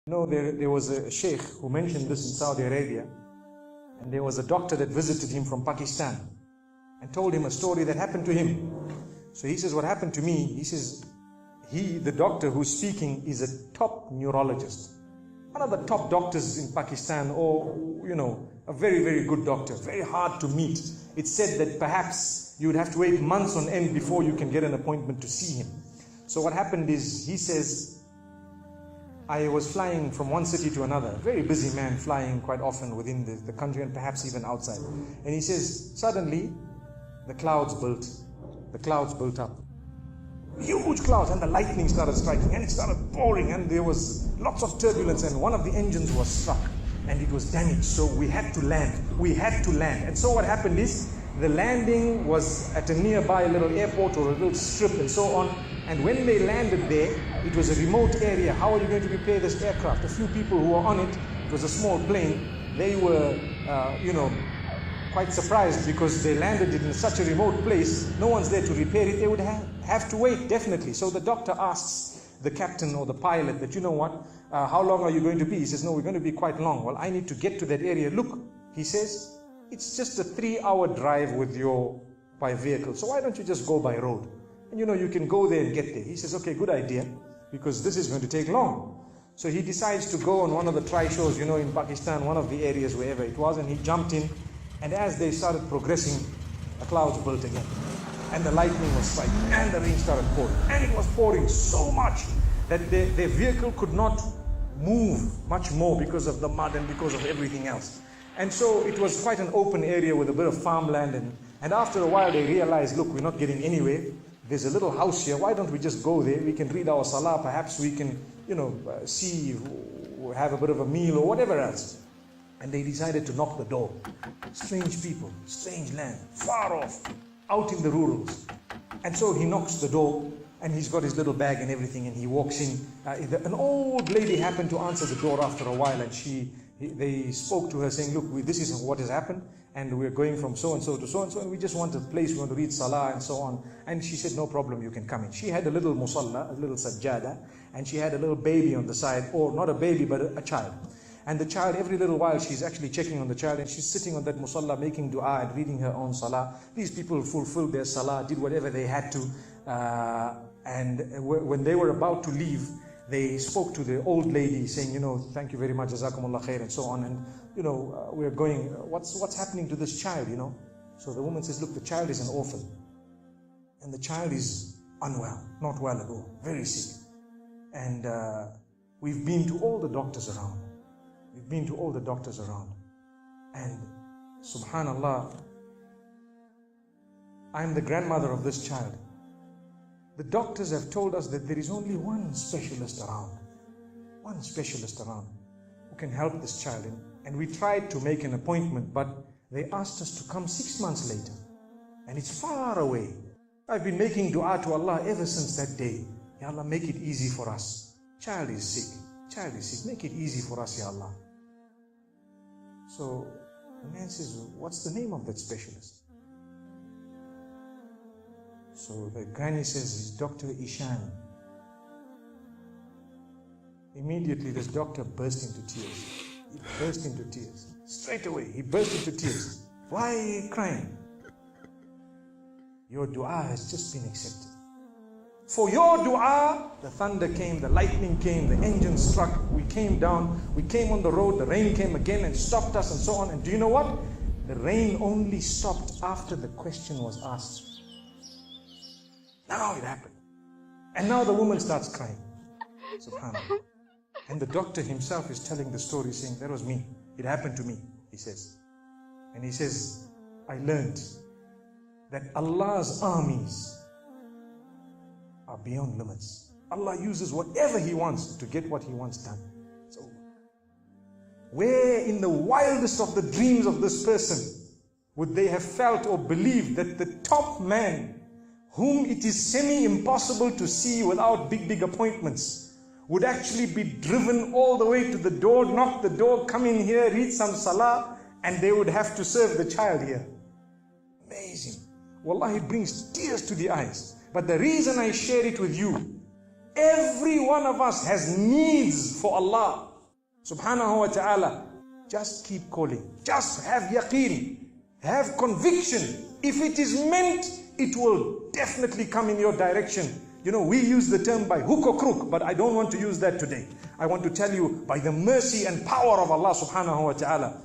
There was a sheikh who mentioned this in Saudi Arabia, and there was a doctor that visited him from Pakistan and told him a story that happened to him. So he says, what happened to me, he says, the doctor who's speaking is a top neurologist, one of the top doctors in Pakistan, or a very, very good doctor, very hard to meet. It's said that perhaps you would have to wait months on end before you can get an appointment to see him. So what happened is, he says, I was flying from one city to another, a very busy man, flying quite often within the country and perhaps even outside. And he says, suddenly the clouds built up. Huge clouds, and the lightning started striking, and it started pouring, and there was lots of turbulence, and one of the engines was struck and it was damaged. So we had to land. And so what happened is, the landing was at a nearby little airport or a little strip and so on. And when they landed there, it was a remote area. How are you going to repair this aircraft? A few people who were on it, it was a small plane, they were, quite surprised because they landed it in such a remote place. No one's there to repair it. They would have to wait, definitely. So the doctor asks the captain or the pilot that, how long are you going to be? He says, no, we're going to be quite long. Well, I need to get to that area. Look, he says, it's just a 3-hour drive by vehicle. So why don't you just go by road? And you can go there and get there. He says, okay, good idea, because this is going to take long. So he decides to go on one of the try-shows, in Pakistan, one of the areas, wherever it was, and he jumped in. And as they started progressing, the clouds built again. And the lightning was striking, and the rain started pouring. And it was pouring so much that their vehicle could not move much more because of the mud and because of everything else. And so it was quite an open area with a bit of farmland. And after a while, they realized, look, we're not getting anywhere. There's a little house here. Why don't we just go there? We can read our salah. Perhaps we can, see, have a bit of a meal or whatever else. And they decided to knock the door. Strange people, strange land, far off, out in the rurals. And so he knocks the door, and he's got his little bag and everything, and he walks in. An old lady happened to answer the door after a while, and they spoke to her saying, look, this is what has happened, and we're going from so-and-so to so-and-so, and we just want a place, we want to read salah and so on. And she said, no problem, you can come in. She had a little musalla, a little sajjada, and she had a little baby on the side, or not a baby, but a child. And the child, every little while, she's actually checking on the child, and she's sitting on that musalla, making dua and reading her own salah. These people fulfilled their salah, did whatever they had to, and when they were about to leave, they spoke to the old lady saying, thank you very much, jazakumullah khair, and so on. And, we're going, what's happening to this child, So the woman says, look, the child is an orphan. And the child is unwell, not well at all, very sick. And we've been to all the doctors around. And subhanallah, I'm the grandmother of this child. The doctors have told us that there is only one specialist around who can help this child. And we tried to make an appointment, but they asked us to come 6 months later. And it's far away. I've been making dua to Allah ever since that day. Ya Allah, make it easy for us. Child is sick. Make it easy for us, Ya Allah. So the man says, what's the name of that specialist? So the granny says, it's Dr. Ishan. Immediately this doctor burst into tears. Straight away, he burst into tears. Why are you crying? Your dua has just been accepted. For your dua, the thunder came, the lightning came, the engine struck, we came down, we came on the road, the rain came again and stopped us and so on. And do you know what? The rain only stopped after the question was asked. Now it happened. And now the woman starts crying. SubhanAllah. And the doctor himself is telling the story, saying, that was me. It happened to me, he says. And he says, I learned that Allah's armies are beyond limits. Allah uses whatever He wants to get what He wants done. It's over. Where in the wildest of the dreams of this person would they have felt or believed that the top man, whom it is semi-impossible to see without big appointments, would actually be driven all the way to the door, knock the door, come in here, read some salah, and they would have to serve the child here. Amazing. Wallahi, it brings tears to the eyes. But the reason I share it with you, every one of us has needs for Allah. subhanahu wa ta'ala. Just keep calling. Just have yaqeen. Have conviction. If it is meant, it will definitely come in your direction. You know, we use the term by hook or crook, but I don't want to use that today. I want to tell you, by the mercy and power of Allah subhanahu wa ta'ala,